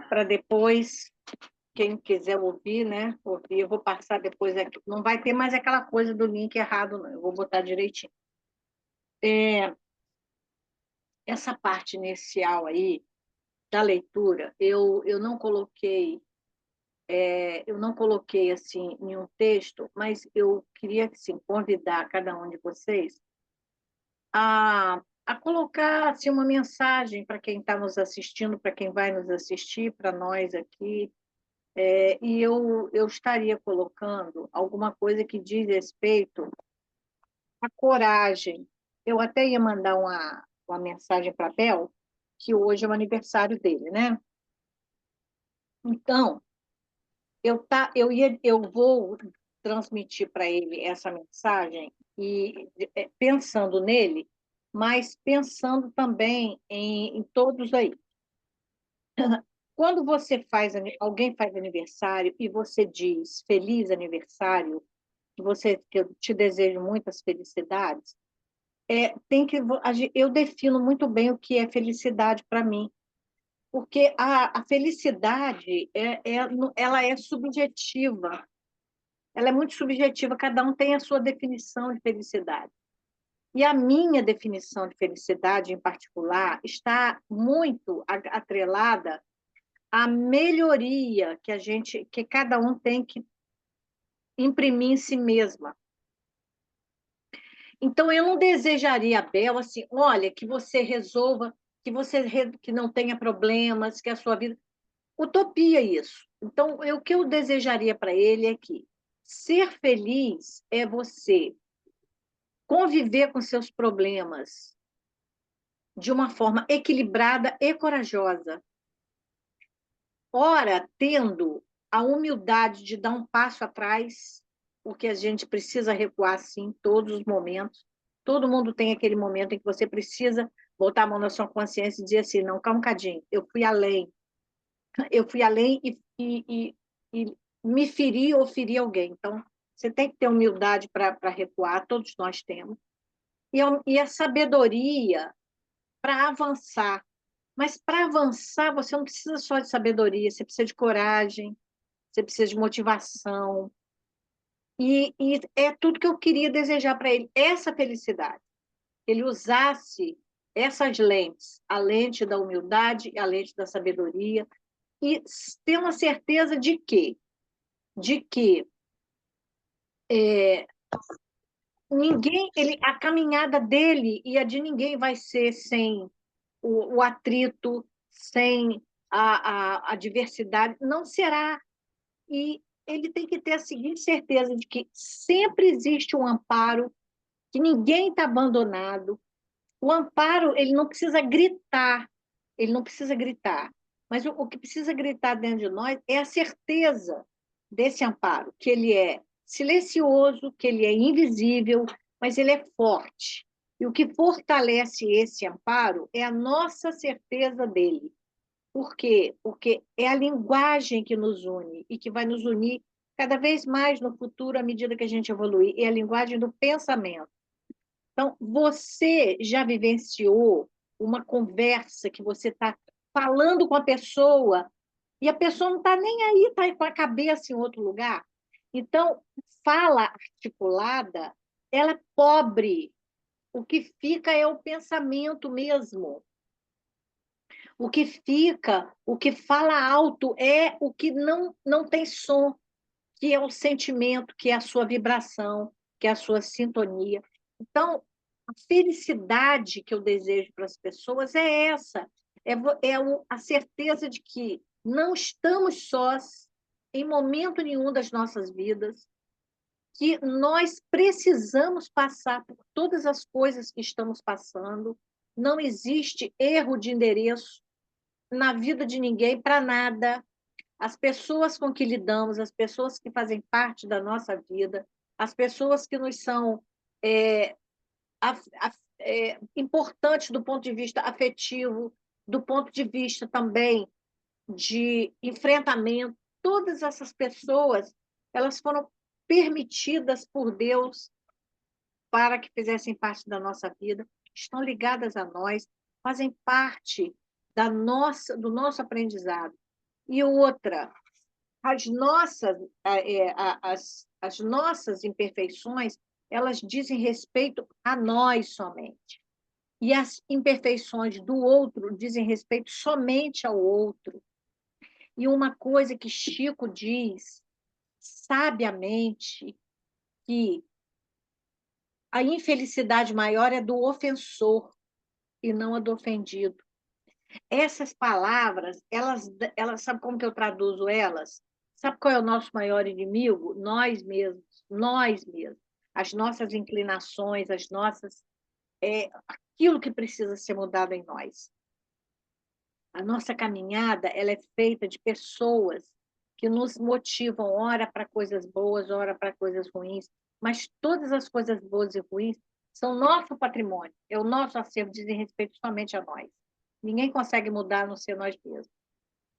para depois, quem quiser ouvir, né? Ouvir, eu vou passar depois aqui. Não vai ter mais aquela coisa do link errado, não. Eu vou botar direitinho. É, essa parte inicial aí da leitura, eu não coloquei assim em um texto, mas eu queria assim, convidar cada um de vocês a colocar assim, uma mensagem para quem está nos assistindo, para quem vai nos assistir, para nós aqui. E eu estaria colocando alguma coisa que diz respeito à coragem. Eu até ia mandar uma mensagem para a Bel, que hoje é o aniversário dele, né? Então, eu vou transmitir para ele essa mensagem e pensando nele, mas pensando também em todos aí. Quando alguém faz aniversário e você diz feliz aniversário, que eu te desejo muitas felicidades, eu defino muito bem o que é felicidade para mim, porque a felicidade ela é subjetiva, ela é muito subjetiva, cada um tem a sua definição de felicidade. E a minha definição de felicidade, em particular, está muito atrelada à melhoria que cada um tem que imprimir em si mesma. Então, eu não desejaria a Bel assim, olha, que você resolva, que não tenha problemas, que a sua vida. Utopia isso. Então, o que eu desejaria para ele é que ser feliz é você conviver com seus problemas de uma forma equilibrada e corajosa. Ora, tendo a humildade de dar um passo atrás, porque a gente precisa recuar, sim, em todos os momentos. Todo mundo tem aquele momento em que você precisa botar a mão na sua consciência e dizer assim, não, calma um cadinho, eu fui além e me feri ou feri alguém. Então, você tem que ter humildade para recuar, todos nós temos. E a sabedoria para avançar. Mas para avançar, você não precisa só de sabedoria, você precisa de coragem, você precisa de motivação. E é tudo que eu queria desejar para ele, essa felicidade. Ele usasse essas lentes, a lente da humildade, a lente da sabedoria, e ter uma certeza de que a caminhada dele e a de ninguém vai ser sem o atrito, sem a diversidade, não será. E ele tem que ter a seguinte certeza de que sempre existe um amparo, que ninguém está abandonado. O amparo, ele não precisa gritar, mas o que precisa gritar dentro de nós é a certeza desse amparo, que ele é silencioso, que ele é invisível, mas ele é forte. E o que fortalece esse amparo é a nossa certeza dele. Por quê? Porque é a linguagem que nos une e que vai nos unir cada vez mais no futuro, à medida que a gente evoluir, é a linguagem do pensamento. Então, você já vivenciou uma conversa que você está falando com a pessoa e a pessoa não está nem aí, está com a cabeça em outro lugar? Então, fala articulada, ela é pobre. O que fica é o pensamento mesmo. O que fica, o que fala alto é o que não tem som, que é o sentimento, que é a sua vibração, que é a sua sintonia. Então, a felicidade que eu desejo para as pessoas é essa, a certeza de que não estamos sós em momento nenhum das nossas vidas, que nós precisamos passar por todas as coisas que estamos passando, não existe erro de endereço na vida de ninguém para nada. As pessoas com que lidamos, as pessoas que fazem parte da nossa vida, as pessoas que nos são é, importantes do ponto de vista afetivo, do ponto de vista também de enfrentamento, todas essas pessoas, elas foram permitidas por Deus para que fizessem parte da nossa vida, estão ligadas a nós, fazem parte do nosso aprendizado. E outra, as nossas, as nossas imperfeições, elas dizem respeito a nós somente. E as imperfeições do outro dizem respeito somente ao outro. E uma coisa que Chico diz sabiamente, que a infelicidade maior é do ofensor e não a do ofendido. Essas palavras, elas, sabe como que eu traduzo elas? Sabe qual é o nosso maior inimigo? Nós mesmos, nós mesmos. As nossas inclinações, aquilo que precisa ser mudado em nós. A nossa caminhada, ela é feita de pessoas que nos motivam, ora para coisas boas, ora para coisas ruins, mas todas as coisas boas e ruins são nosso patrimônio, é o nosso acervo, dizem respeito somente a nós. Ninguém consegue mudar a não ser nós mesmos.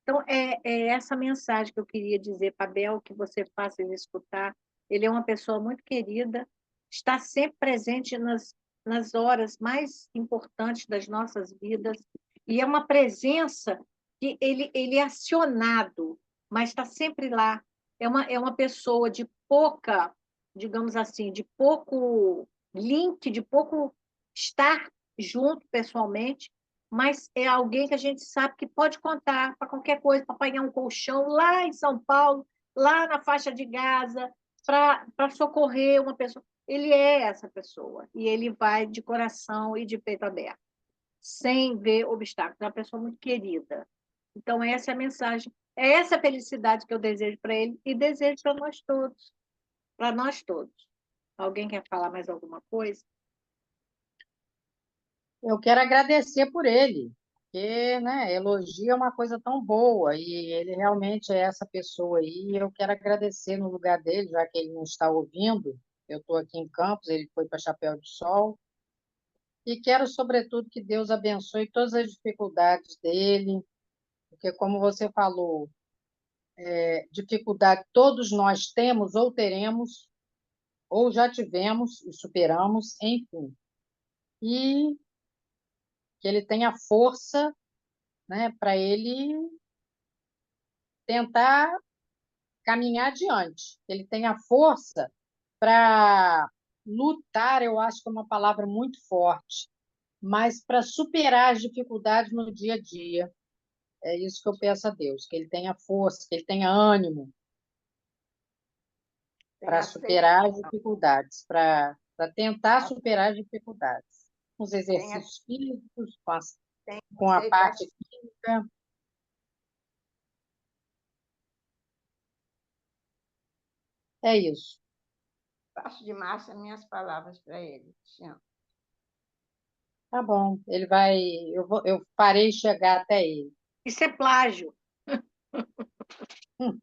Então, é essa mensagem que eu queria dizer para Bel, que você faça ele escutar. Ele é uma pessoa muito querida, está sempre presente nas horas mais importantes das nossas vidas, e é uma presença que ele é acionado, mas está sempre lá. É uma pessoa de pouca, digamos assim, de pouco link, de pouco estar junto pessoalmente, mas é alguém que a gente sabe que pode contar para qualquer coisa, para apanhar um colchão lá em São Paulo, lá na faixa de Gaza, para socorrer uma pessoa. Ele é essa pessoa, e ele vai de coração e de peito aberto, sem ver obstáculos. É uma pessoa muito querida. Então, essa é a mensagem, é essa felicidade que eu desejo para ele e desejo para nós todos, para nós todos. Alguém quer falar mais alguma coisa? Eu quero agradecer por ele, porque, né, elogio é uma coisa tão boa e ele realmente é essa pessoa aí. E eu quero agradecer no lugar dele, já que ele não está ouvindo. Eu estou aqui em Campos, ele foi para Chapéu de Sol. E quero, sobretudo, que Deus abençoe todas as dificuldades dele, porque, como você falou, dificuldade todos nós temos ou teremos, ou já tivemos e superamos, enfim. E que ele tenha força, né, para ele tentar caminhar adiante. Que ele tenha força para lutar, eu acho que é uma palavra muito forte, mas para superar as dificuldades no dia a dia. É isso que eu peço a Deus, que ele tenha força, que ele tenha ânimo Tem para superar as aceitação, dificuldades, para tentar superar as dificuldades. Com os tem, exercícios físicos, tem com a aceitação. parte química. É isso. Faço de massa minhas palavras para ele. Cristiano. Tá bom. Ele vai. Eu farei chegar até ele. Isso é plágio.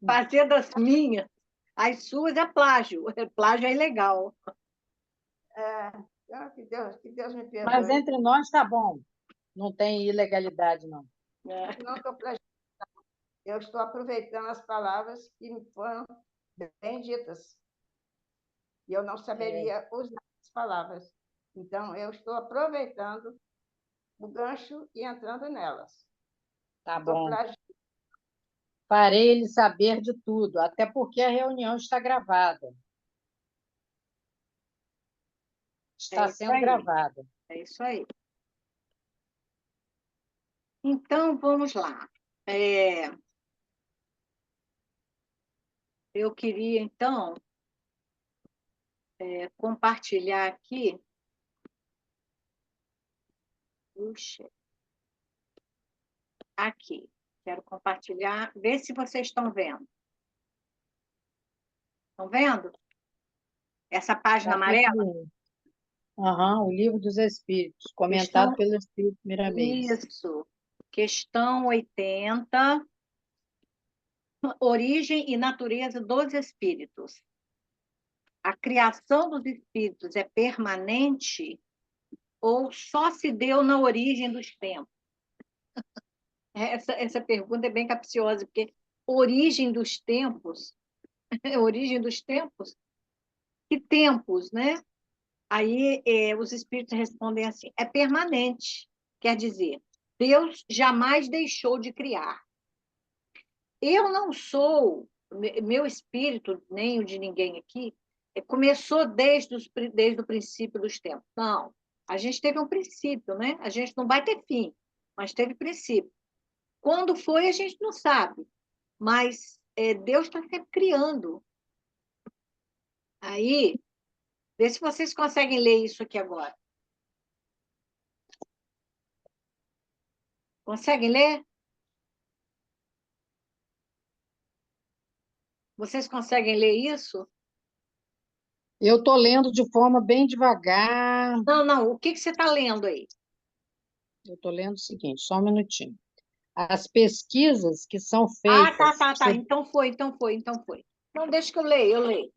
Fazer das minhas, as suas é plágio. Plágio é ilegal. Então, que Deus me Mas perdoe. entre nós tá bom. Não tem ilegalidade, não. Não estou plagiando. Eu estou aproveitando as palavras que me foram bem ditas. E eu não É, saberia usar as palavras. Então, eu estou aproveitando o gancho e entrando nelas. tá Estou bom. plagiando. Farei ele saber de tudo, até porque a reunião está gravada. É Está isso sendo aí. gravada. É isso aí. Então, vamos lá. É, eu queria, então, compartilhar aqui. Puxa, aqui. Quero compartilhar. Ver se vocês estão vendo. Estão vendo? Essa página Está tudo amarela? bem. Aham, o Livro dos Espíritos, comentado Questão. pelo Espírito Miramês. Isso. Questão 80. Origem e natureza dos espíritos. A criação dos espíritos é permanente ou só se deu na origem dos tempos? Essa pergunta é bem capciosa, porque origem dos tempos, origem dos tempos, que tempos, né? Aí os espíritos respondem assim: é permanente, quer dizer, Deus jamais deixou de criar. Eu não sou, meu espírito, nem o de ninguém aqui, começou desde o princípio dos tempos. Não, a gente teve um princípio, né? A gente não vai ter fim, mas teve princípio. Quando foi, a gente não sabe, mas Deus está sempre criando. Aí, vê se vocês conseguem ler isso aqui agora. Conseguem ler? Vocês conseguem ler isso? Eu estou lendo de forma bem devagar. Não, não. O que você está lendo aí? Eu estou lendo o seguinte, só um minutinho. As pesquisas que são Ah, tá, feitas. tá, tá. Então foi. Não, deixa que eu leio, eu leio.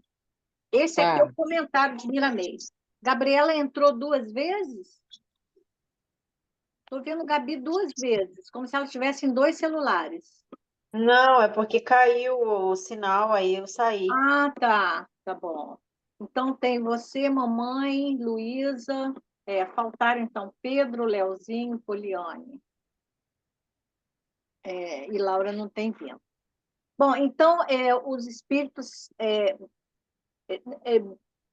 Esse aqui é Tá. o comentário de Miramês. Gabriela entrou 2 vezes? Estou vendo Gabi 2 vezes, como se ela estivesse em 2 celulares. Não, é porque caiu o sinal, aí eu saí. Ah, tá. Tá bom. Então tem você, mamãe, Luísa. Faltaram então Pedro, Leozinho, Poliane. E Laura não tem vindo. Bom, então, os espíritos, é,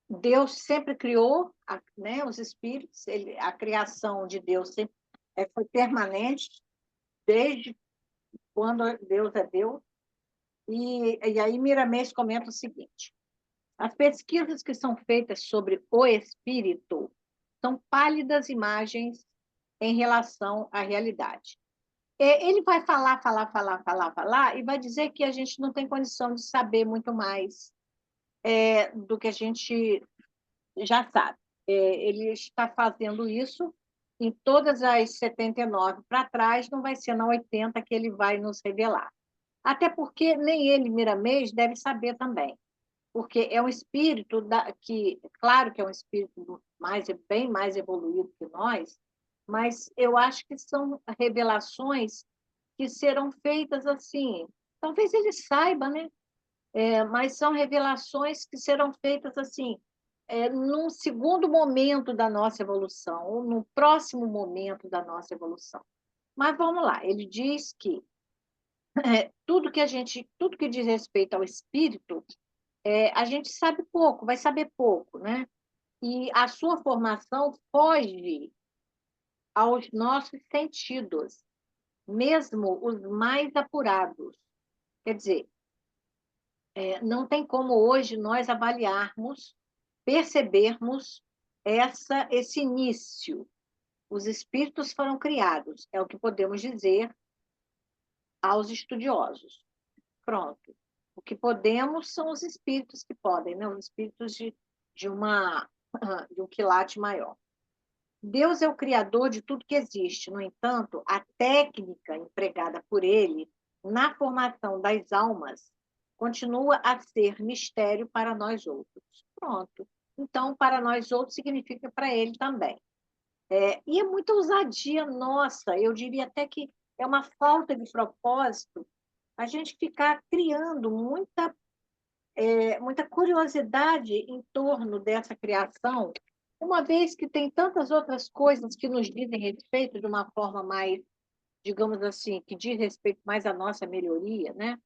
Deus sempre criou, né, os espíritos, a criação de Deus sempre, foi permanente, desde quando Deus é Deus. E aí Miramês comenta o seguinte: as pesquisas que são feitas sobre o espírito são pálidas imagens em relação à realidade. Ele vai falar, e vai dizer que a gente não tem condição de saber muito mais do que a gente já sabe. Ele está fazendo isso em todas as 79 para trás, não vai ser na 80 que ele vai nos revelar. Até porque nem ele, Miramês, deve saber também, porque é um espírito que, claro que é um espírito bem mais evoluído que nós, mas eu acho que são revelações que serão feitas assim. Talvez ele saiba, né? Mas são revelações que serão feitas assim, num segundo momento da nossa evolução, ou no próximo momento da nossa evolução. Mas vamos lá, ele diz que tudo que diz respeito ao espírito, a gente sabe pouco, vai saber pouco, né? E a sua formação foge aos nossos sentidos, mesmo os mais apurados. Quer dizer, não tem como hoje nós avaliarmos, percebermos esse início. Os espíritos foram criados, é o que podemos dizer aos estudiosos. Pronto. O que podemos são os espíritos que podem, né? Os espíritos de um quilate maior. Deus é o criador de tudo que existe. No entanto, a técnica empregada por ele na formação das almas continua a ser mistério para nós outros. Pronto. Então, para nós outros significa para ele também. E é muita ousadia nossa, eu diria até que é uma falta de propósito a gente ficar criando muita curiosidade em torno dessa criação, uma vez que tem tantas outras coisas que nos dizem respeito de uma forma mais, digamos assim, que diz respeito mais à nossa melhoria, né?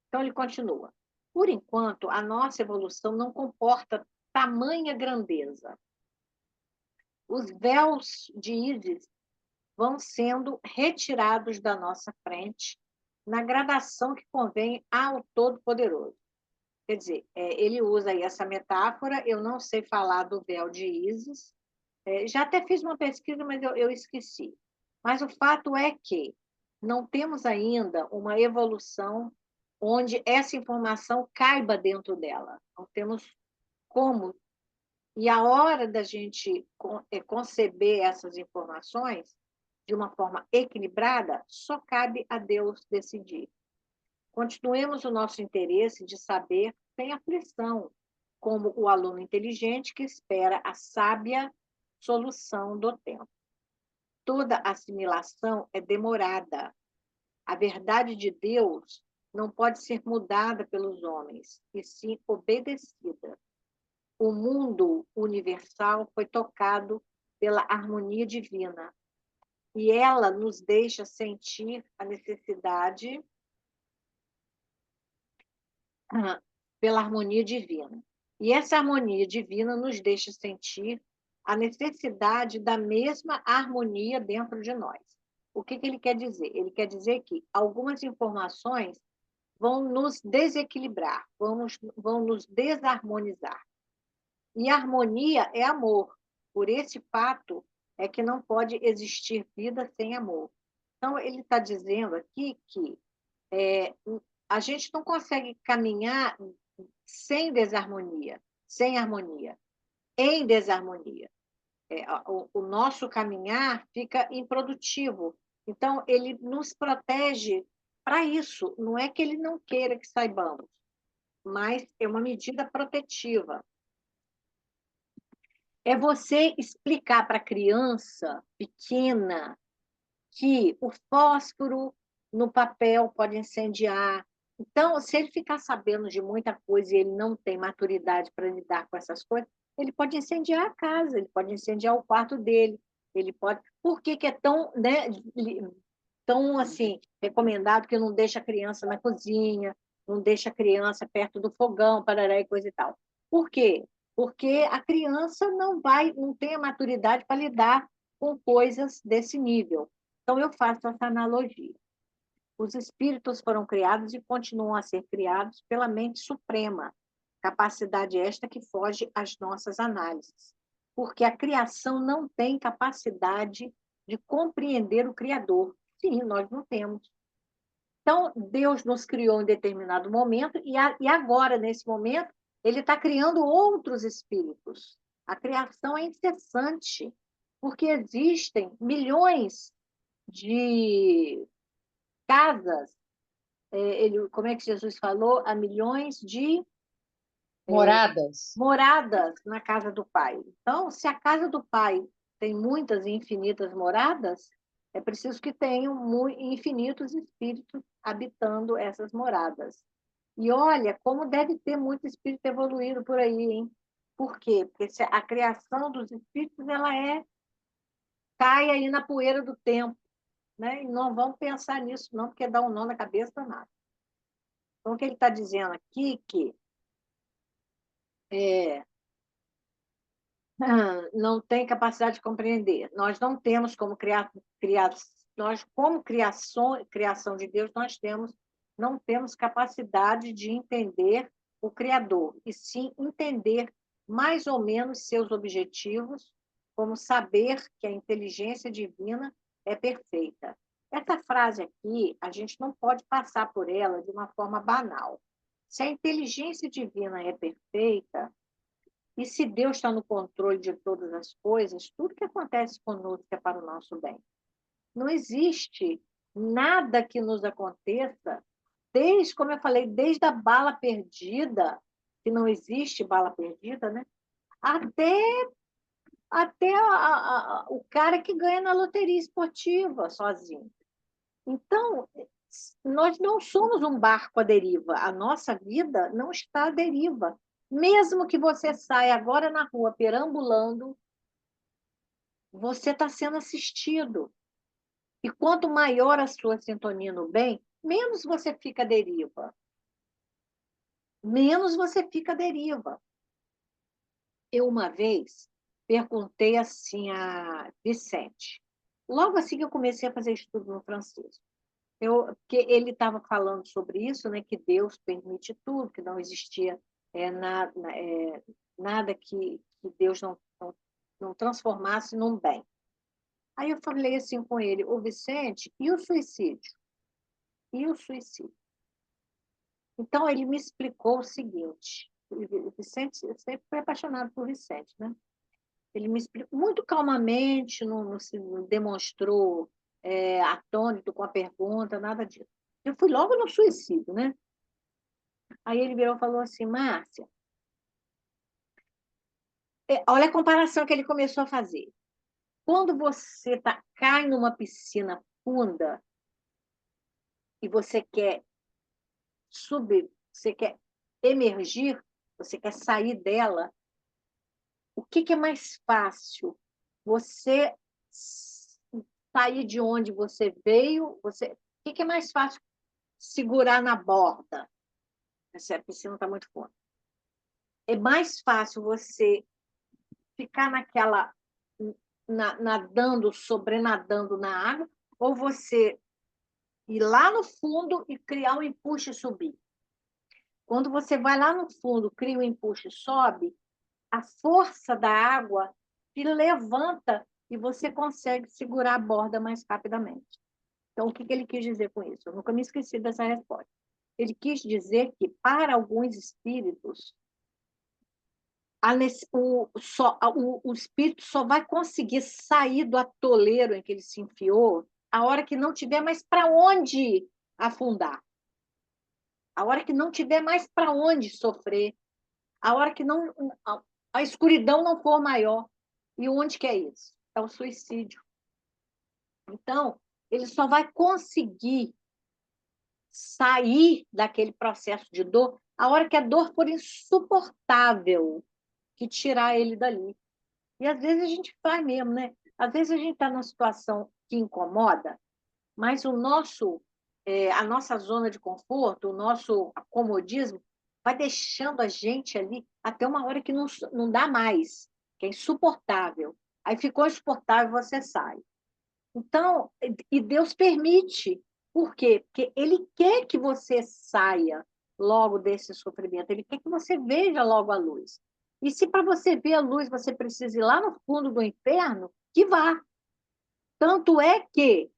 Então ele continua. Por enquanto, a nossa evolução não comporta tamanha grandeza. Os véus de Ísis vão sendo retirados da nossa frente na gradação que convém ao Todo-Poderoso. Quer dizer, ele usa aí essa metáfora, eu não sei falar do véu de Ísis, já até fiz uma pesquisa, mas eu esqueci. Mas o fato é que não temos ainda uma evolução onde essa informação caiba dentro dela. Não temos como. E a hora da gente conceber essas informações de uma forma equilibrada, só cabe a Deus decidir. Continuemos o nosso interesse de saber sem aflição, como o aluno inteligente que espera a sábia solução do tempo. Toda assimilação é demorada. A verdade de Deus não pode ser mudada pelos homens, e sim obedecida. O mundo universal foi tocado pela harmonia divina. e ela nos deixa sentir a necessidade pela harmonia divina. E essa harmonia divina nos deixa sentir a necessidade da mesma harmonia dentro de nós. O que ele quer dizer? Ele quer dizer que algumas informações vão nos desequilibrar, vão nos desarmonizar. E harmonia é amor. Por esse fato é que não pode existir vida sem amor. Então, ele está dizendo aqui que a gente não consegue caminhar sem desarmonia, sem harmonia, em desarmonia. O nosso caminhar fica improdutivo. Então, ele nos protege para isso. Não é que ele não queira que saibamos, mas é uma medida protetiva. É você explicar para a criança pequena que o fósforo no papel pode incendiar. Então, se ele ficar sabendo de muita coisa e ele não tem maturidade para lidar com essas coisas, ele pode incendiar a casa, ele pode incendiar o quarto dele, ele pode. Por que que é tão, né, tão assim, recomendado que não deixa a criança na cozinha, não deixa a criança perto do fogão, parará e coisa e tal? Por quê? Porque a criança não tem a maturidade para lidar com coisas desse nível. Então, eu faço essa analogia. Os espíritos foram criados e continuam a ser criados pela mente suprema, capacidade esta que foge às nossas análises, porque a criação não tem capacidade de compreender o Criador. Sim, nós não temos. Então, Deus nos criou em determinado momento e agora, nesse momento, ele está criando outros espíritos. A criação é incessante, porque existem milhões de casas, como é que Jesus falou? Há milhões de Moradas. moradas na casa do Pai. Então, se a casa do Pai tem muitas e infinitas moradas, é preciso que tenham infinitos espíritos habitando essas moradas. E olha, como deve ter muito espírito evoluído por aí, hein? Por quê? Porque a criação dos espíritos cai aí na poeira do tempo, né? E não vamos pensar nisso, não, porque dá um nó na cabeça danado. Então, o que ele está dizendo aqui que não tem capacidade de compreender. Nós não temos como nós, como criação de Deus, não temos capacidade de entender o Criador, e sim entender mais ou menos seus objetivos, como saber que a inteligência divina é perfeita. Essa frase aqui, a gente não pode passar por ela de uma forma banal. Se a inteligência divina é perfeita, e se Deus está no controle de todas as coisas, tudo que acontece conosco é para o nosso bem. Não existe nada que nos aconteça, como eu falei, desde a bala perdida, que não existe bala perdida, né? Até o cara que ganha na loteria esportiva sozinho. Então, nós não somos um barco à deriva. A nossa vida não está à deriva. Mesmo que você saia agora na rua perambulando, você está sendo assistido. E quanto maior a sua sintonia no bem, menos você fica à deriva. Menos você fica à deriva. Eu, uma vez, perguntei assim a Vicente, logo assim que eu comecei a fazer estudo no francês, porque ele estava falando sobre isso, né, que Deus permite tudo, que não existia nada que Deus não transformasse num bem. Aí eu falei assim com ele, o Vicente, e o suicídio? E o suicídio? Então, ele me explicou o seguinte, o Vicente, eu sempre fui apaixonado por Vicente, né? Ele me explicou muito calmamente, não se demonstrou atônito com a pergunta, nada disso. Eu fui logo no suicídio, né? Aí ele virou e falou assim, Márcia, olha a comparação que ele começou a fazer. Quando você cai numa piscina funda e você quer subir, você quer emergir, você quer sair dela, o que é mais fácil? Você sair de onde você veio, o que que é mais fácil segurar na borda? Se a piscina está muito fundo. É mais fácil você ficar nadando, sobrenadando na água, ou você ir lá no fundo e criar um empuxo e subir. Quando você vai lá no fundo, cria um empuxo e sobe, a força da água te levanta e você consegue segurar a borda mais rapidamente. Então, o que ele quis dizer com isso? Eu nunca me esqueci dessa resposta. Ele quis dizer que, para alguns espíritos, o espírito só vai conseguir sair do atoleiro em que ele se enfiou a hora que não tiver mais para onde afundar, a hora que não tiver mais para onde sofrer, a hora que não a escuridão não for maior. E onde que é isso? É o suicídio. Então, ele só vai conseguir sair daquele processo de dor a hora que a dor for insuportável, que tirar ele dali. E às vezes a gente faz mesmo, né? Às vezes a gente está numa situação que incomoda, mas a nossa zona de conforto, o nosso acomodismo, vai deixando a gente ali até uma hora que não dá mais, que é insuportável. Aí ficou insuportável, você sai. Então, e Deus permite. Por quê? Porque Ele quer que você saia logo desse sofrimento, Ele quer que você veja logo a luz. E se para você ver a luz você precisa ir lá no fundo do inferno, que vá. Tanto é que,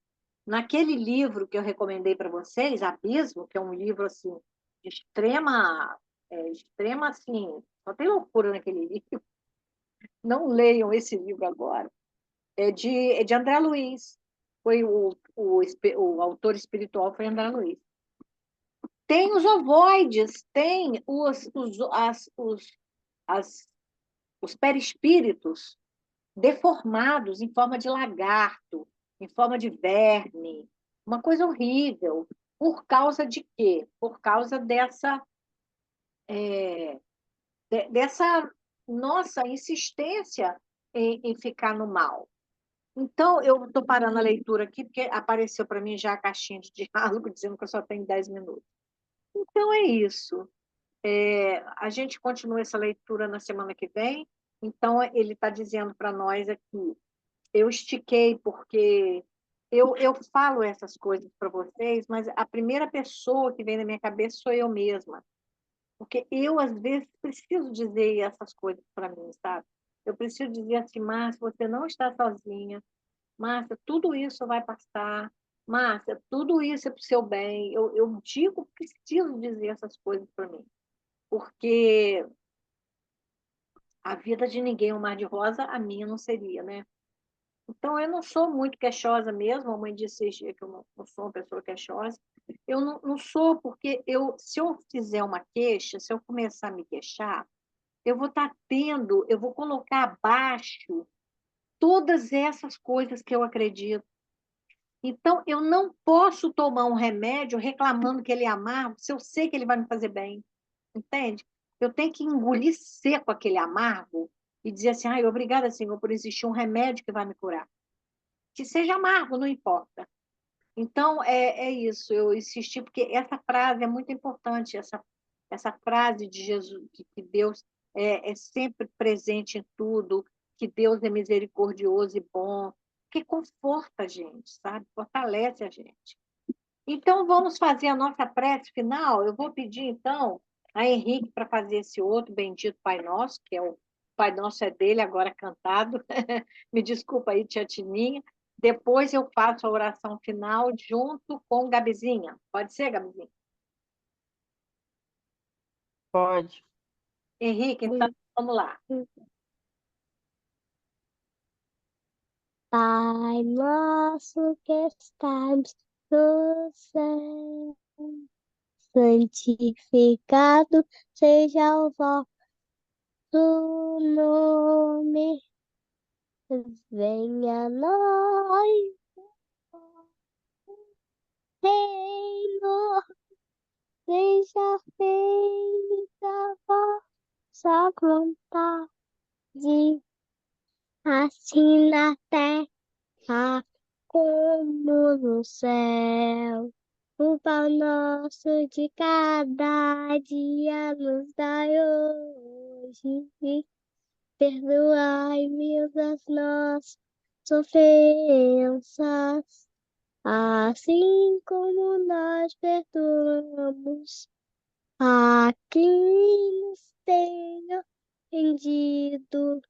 naquele livro que eu recomendei para vocês, Abismo, que é um livro assim, de extrema assim, só tem loucura naquele livro, não leiam esse livro agora. É de André Luiz. Foi o autor espiritual foi André Luiz. Tem os ovoides, tem as, os perispíritos deformados em forma de lagarto, em forma de verme, uma coisa horrível. Por causa de quê? Por causa dessa nossa insistência em ficar no mal. Então, eu estou parando a leitura aqui, porque apareceu para mim já a caixinha de diálogo dizendo que eu só tenho 10 minutos. Então, é isso. A gente continua essa leitura na semana que vem. Então, ele está dizendo para nós aqui, eu estiquei porque eu falo essas coisas para vocês, mas a primeira pessoa que vem na minha cabeça sou eu mesma. Porque eu, às vezes, preciso dizer essas coisas para mim, sabe? Eu preciso dizer assim, Márcia, você não está sozinha. Márcia, tudo isso vai passar. Márcia, tudo isso é para o seu bem. Eu digo, preciso dizer essas coisas para mim. Porque a vida de ninguém é um mar de rosa, a minha não seria, né? Então, eu não sou muito queixosa mesmo. A mãe disse esses dias que eu não sou uma pessoa queixosa. Eu não sou, porque se eu fizer uma queixa, se eu começar a me queixar, eu vou colocar abaixo todas essas coisas que eu acredito. Então, eu não posso tomar um remédio reclamando que ele é amargo, se eu sei que ele vai me fazer bem. Entende? Eu tenho que engolir seco aquele amargo e dizer assim, ai, obrigada, Senhor, por existir um remédio que vai me curar. Que seja amargo, não importa. Então, é isso, eu insisti, porque essa frase é muito importante, essa frase de Jesus, que Deus é sempre presente em tudo, que Deus é misericordioso e bom, que conforta a gente, sabe? Fortalece a gente. Então, vamos fazer a nossa prece final. Eu vou pedir, então, a Henrique para fazer esse outro bendito Pai Nosso, que é o Pai Nosso é dele, agora cantado. Me desculpa aí, tia Tininha. Depois eu faço a oração final junto com Gabizinha. Pode ser, Gabizinha? Pode. Henrique, então, vamos lá. Pai nosso que estás no céu, santificado seja o vosso nome, venha a nós reino, seja feita a vossa vontade, assim na terra como no céu. O pão nosso de cada dia nos dai hoje. Perdoai-me as nossas ofensas, assim como nós perdoamos a quem nos tenha ofendido,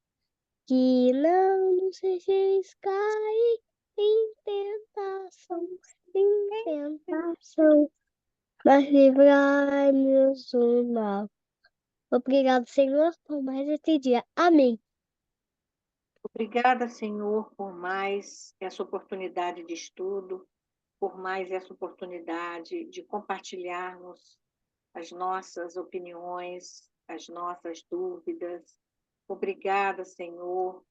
que não nos deixeis cair em tentação, mas livrai-nos do mal. Obrigado, Senhor, por mais esse dia. Amém. Obrigada, Senhor, por mais essa oportunidade de estudo, por mais essa oportunidade de compartilharmos as nossas opiniões, as nossas dúvidas. Obrigada, Senhor,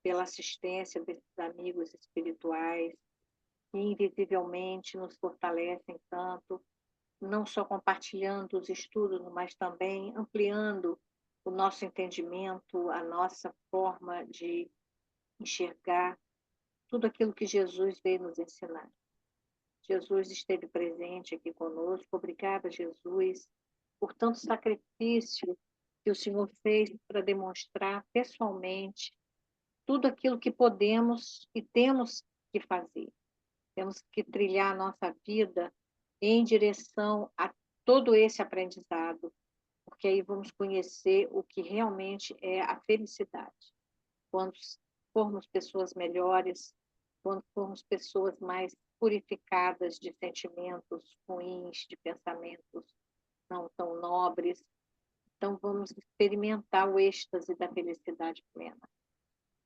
pela assistência desses amigos espirituais que invisivelmente nos fortalecem tanto, não só compartilhando os estudos, mas também ampliando o nosso entendimento, a nossa forma de enxergar tudo aquilo que Jesus veio nos ensinar. Jesus esteve presente aqui conosco. Obrigada, Jesus, por tanto sacrifício que o Senhor fez para demonstrar pessoalmente tudo aquilo que podemos e temos que fazer. Temos que trilhar a nossa vida em direção a todo esse aprendizado, porque aí vamos conhecer o que realmente é a felicidade. Quando formos pessoas melhores, quando formos pessoas mais purificadas de sentimentos ruins, de pensamentos não tão nobres, então vamos experimentar o êxtase da felicidade plena.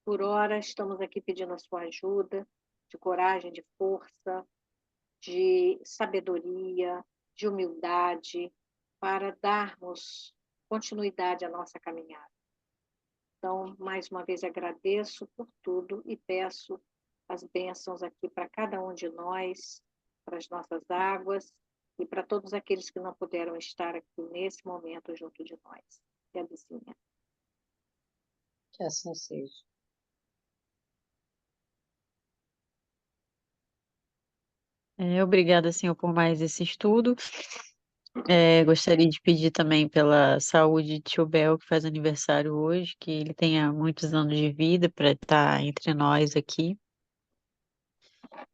Por ora, estamos aqui pedindo a sua ajuda, de coragem, de força, de sabedoria, de humildade, para darmos continuidade à nossa caminhada. Então, mais uma vez agradeço por tudo e peço as bênçãos aqui para cada um de nós, para as nossas águas e para todos aqueles que não puderam estar aqui nesse momento junto de nós. Gabizinha. Que assim seja. Obrigada, Senhor, por mais esse estudo. Gostaria de pedir também pela saúde de tio Bel, que faz aniversário hoje, que ele tenha muitos anos de vida para estar entre nós aqui.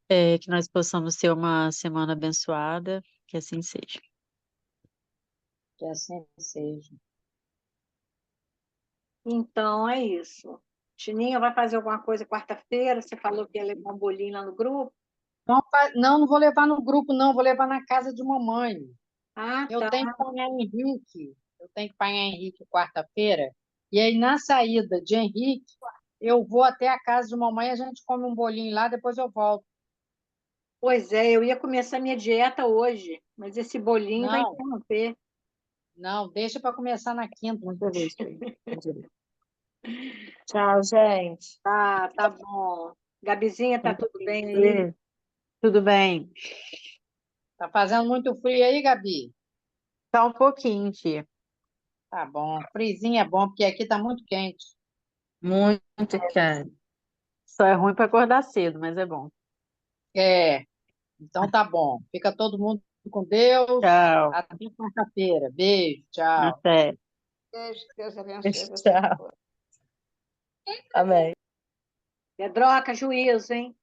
Que nós possamos ter uma semana abençoada, que assim seja. Que assim seja. Então, é isso. Tininha vai fazer alguma coisa quarta-feira? Você falou que ia levar um bolinho lá no grupo? Não, não, não vou levar no grupo, não, vou levar na casa de mamãe. Ah, Eu tá. tenho que pagar Henrique. Eu tenho que pagar Henrique quarta-feira. E aí, na saída de Henrique, eu vou até a casa de mamãe, a gente come um bolinho lá, depois eu volto. Pois é, eu ia começar minha dieta hoje, mas esse bolinho vai Não, interromper. não, deixa para começar na quinta. Muito bem. Tchau, gente. Tá bom. Gabizinha, tá Muito tudo bem aí? Tudo bem. Tá fazendo muito frio aí, Gabi? Só um pouquinho, tia. Tá bom. Frizinho é bom, porque aqui tá muito quente. Muito, cara. Só é ruim para acordar cedo, mas é bom. É, então tá bom. Fica todo mundo com Deus. Tchau. Até quarta-feira. Beijo, tchau. Até. Beijo, Deus abençoe você. Tchau. Amém. Pedroca, juízo, hein?